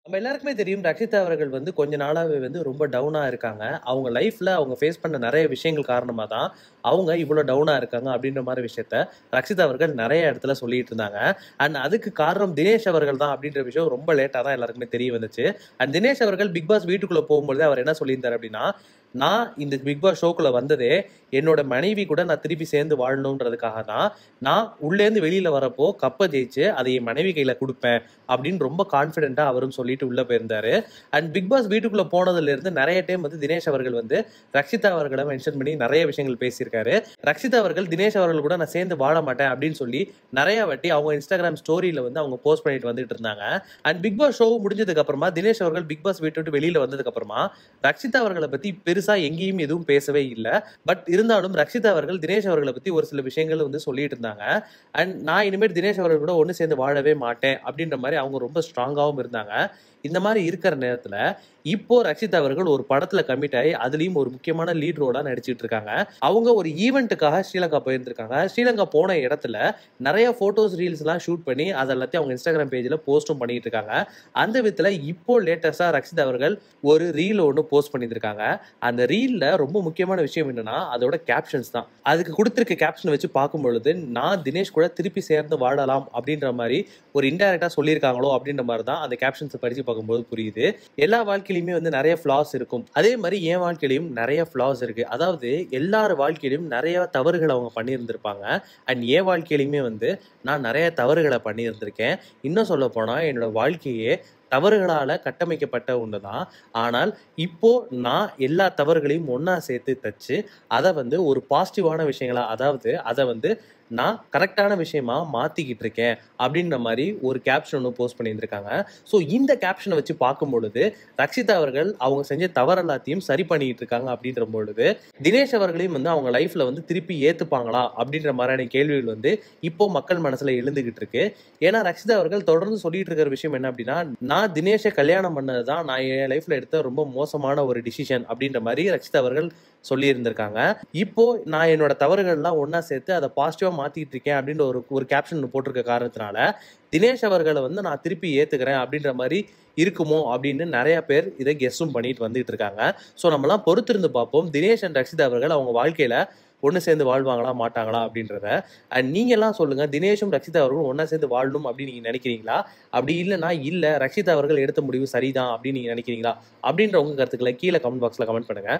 நம்ம எல்லாருக்குமே தெரியும் ரக்ஷிதா அவர்கள் வந்து கொஞ்ச நாளாவே வந்து ரொம்ப டவுனா இருக்காங்க. அவங்க லைஃப்ல அவங்க ஃபேஸ் பண்ண நெறைய விஷயங்கள் காரணமா தான், அவங்க இவ்ளோ டவுனா இருக்காங்க அப்படின்ற மாரி விஷயத்த ரக்ஷிதா அவர்கள் நெறைய இடத்துல சொல்லிட்டு இருந்தாங்க. அண்ட் அதுக்கு காரணம் தினேஷ் அவர்கள் தான் அப்படின்ற விஷயம் ரொம்ப லேட்டா தான் எல்லாருக்குமே தெரிய வந்துச்சு. அண்ட் தினேஷ் அவர்கள் பிக் பாஸ் வீட்டுக்குள்ள போகும்பொழுது அவர் என்ன சொல்லியிருந்தாரு அப்படின்னா, "நான் இந்த பிக் பாஸ் ஷோக்குள்ள வந்ததே, என்னோட மனைவி கூட நான் திருப்பி சேர்ந்து வாழணும்ன்றதுக்காக தான். நான் உள்ளேருந்து வெளியில வரப்போ கப்ப ஜெயிச்சு அதை என் மனைவி கையில குடுப்பேன்." அப்படின்னு ரொம்ப கான்ஃபிடென்ட்டா அவரும் சொல்லிட்டு உள்ள போயிருந்தாரு. அண்ட் பிக் பாஸ் வீட்டுக்குள்ள போனதுல இருந்து நெறைய டைம் வந்து தினேஷ் அவர்கள் வந்து ரக்ஷிதா அவர்கள மென்ஷன் பண்ணி நெறைய விஷயங்கள் பேசியிருக்காரு. ரக்ஷிதா அவர்கள் தினேஷ் அவர்கள் கூட நான் சேர்ந்து வாழ மாட்டேன் அப்படின்னு சொல்லி நெறைய வாட்டி அவங்க Instagram ஸ்டோரியில வந்து அவங்க போஸ்ட் பண்ணிட்டு வந்துட்டு இருந்தாங்க. அண்ட் பிக் பாஸ் ஷோ முடிஞ்சதுக்கு அப்புறமா தினேஷ் அவர்கள் பிக் பாஸ் வீட்ட விட்டு வெளியில வந்ததுக்கு அப்புறமா ரக்ஷிதா அவர்கள பத்தி பெருசா எங்கேயும் எதுவும் பேசவே இல்ல. பட் இருந்தாலும் ரக்ஷிதா அவர்கள் தினேஷ் அவர்கள பத்தி ஒரு சில விஷயங்கள் வந்து சொல்லிட்டு இருந்தாங்க. அண்ட் நான் இனிமேல் தினேஷ் அவர்கள் கூட ஒண்ணு சேர்ந்து வாழவே மாட்டேன் அப்படின்ற மாரி அவங்க ரொம்ப ஸ்ட்ராங்காவும் இருந்தாங்க. இந்த மாரி இருக்கிற நேரத்துல, இப்போ ரக்ஷிதா அவர்கள் ஒரு படத்துல கமிட் ஆயி, அதுலயும் ஒரு முக்கியமான லீட் ரோலா நடிச்சிட்டு இருக்காங்க. அவங்க ஒரு ஈவென்ட்க்காக ஸ்ரீலங்கா போயிருந்திருக்காங்க. ஸ்ரீலங்கா போன இடத்துல நெறைய ஃபோட்டோஸ், ரீல்ஸ்லாம் ஷூட் பண்ணி, அது எல்லாத்தையும் அவங்க Instagram பேஜ்ல போஸ்ட்டும் பண்ணிட்டு இருக்காங்க. அந்த விதத்துல இப்போ லேட்டஸ்ட்டா ரக்ஷிதா அவர்கள் ஒரு ரீல் ஒண்ணு போஸ்ட் பண்ணியிருந்திருக்காங்க. அந்த ரீல்ல ரொம்ப முக்கியமான விஷயம் என்னன்னா, அதோட கேப்ஷன்ஸ் தான். அதுக்கு குடுத்திருக்க கேப்ஷன வச்சு பார்க்கும்பொழுது, "நான் தினேஷ் கூட திருப்பி சேர்ந்து வாழலாம்" அப்படின்ற மாரி ஒரு இன்டைரக்ட்டா சொல்லியிருக்காங்களோ அப்படின்ற மாரி தான் அந்த கேப்ஷன்ஸ படிச்சு பார்க்கும்போது புரியுது. எல்லா வாழ்க்கையிலுமே வந்து நெறைய ஃப்ளாஸ் இருக்கும். அதே மாரி என் வாழ்க்கையிலயும் நெறைய ஃப்ளாஸ் இருக்கு. அதாவது எல்லார் வாழ்க்கையிலயும் நெறைய தவறுகள் அவங்க பண்ணியிருந்திருப்பாங்க. அண்ட் என் வாழ்க்கையிலயுமே வந்து நான் நெறைய தவறுகள பண்ணியிருந்திருக்கேன். இன்னும் சொல்லப்போனா என்னோட வாழ்க்கையே தவறுகளால கட்டமைக்கப்பட்ட ஒண்ணு தான். ஆனால் இப்போ நான் எல்லா தவறுகளையும் ஒண்ணா சேர்த்து தச்சு, அத வந்து ஒரு பாசிட்டிவான விஷயங்களா, அதாவது அத வந்து நான் கரெக்ட்டான விஷயமா மாத்திக்கிட்டு இருக்கேன். அப்படின்ற மாரி ஒரு கேப்ஷன் ஒண்ணு போஸ்ட் பண்ணியிருந்திருக்காங்க. ஸோ இந்த கேப்ஷன வச்சு பார்க்கும்பொழுது, ரக்ஷிதா அவர்கள் அவங்க செஞ்ச தவறு எல்லாத்தையும் சரி பண்ணிட்டு இருக்காங்க அப்படின்ற பொழுது, தினேஷ் அவர்களையும் வந்து அவங்க லைஃப்ல வந்து திருப்பி ஏத்துப்பாங்களா? அப்படின்ற மாரியான கேள்விகள் வந்து இப்போ மக்கள் மனசுல எழுந்துகிட்டு இருக்கு. ஏன்னா ரக்ஷிதா அவர்கள் தொடர்ந்து சொல்லிட்டு இருக்கிற விஷயம் என்ன அப்படின்னா, "நான் தினேஷ கல்யாணம் பண்ணது தான் நான் என் லைஃப்ல எடுத்த ரொம்ப மோசமான ஒரு டிசிஷன்" அப்படின்ற மாரி ரக்ஷிதா அவர்கள் சொல்லியிருந்திருக்காங்க. இப்போ நான் என்னோட தவறுகள்லாம் ஒண்ணா சேர்த்து அத பாசிட்டிவா மாத்திட்டு இருக்கேன் அப்படின்ற ஒரு ஒரு கேப்ஷன் போட்டிருக்க காரணத்தினால, தினேஷ் அவர்கள வந்து நான் திருப்பி ஏத்துக்கிறேன் அப்படின்ற மாரி இருக்குமோ அப்படின்னு நெறைய பேர் இத கெஸ்ஸும் பண்ணிட்டு வந்துட்டு இருக்காங்க. ஸோ நம்மலாம் பொறுத்திருந்து பார்ப்போம். தினேஷ் அண்ட் ரக்ஷிதா அவர்கள் அவங்க வாழ்க்கையில ஒண்ணு சேர்ந்து வாழ்வாங்களா? மாட்டாங்களா? அப்படின்றத. அண்ட் நீங்கலாம் சொல்லுங்க. தினேஷும் ரக்ஷிதா அவர்களும் ஒண்ணா சேர்ந்து வாழணும் அப்படின்னு நீங்க நினைக்கிறீங்களா? அப்படி இல்லன்னா, இல்ல ரக்ஷிதா அவர்கள் எடுத்த முடிவு சரிதான் அப்படின்னு நீங்க நினைக்கிறீங்களா? அப்படின்ற உங்க கருத்துக்கள கீழ கமெண்ட் பாக்ஸ்ல கமெண்ட் பண்ணுங்க.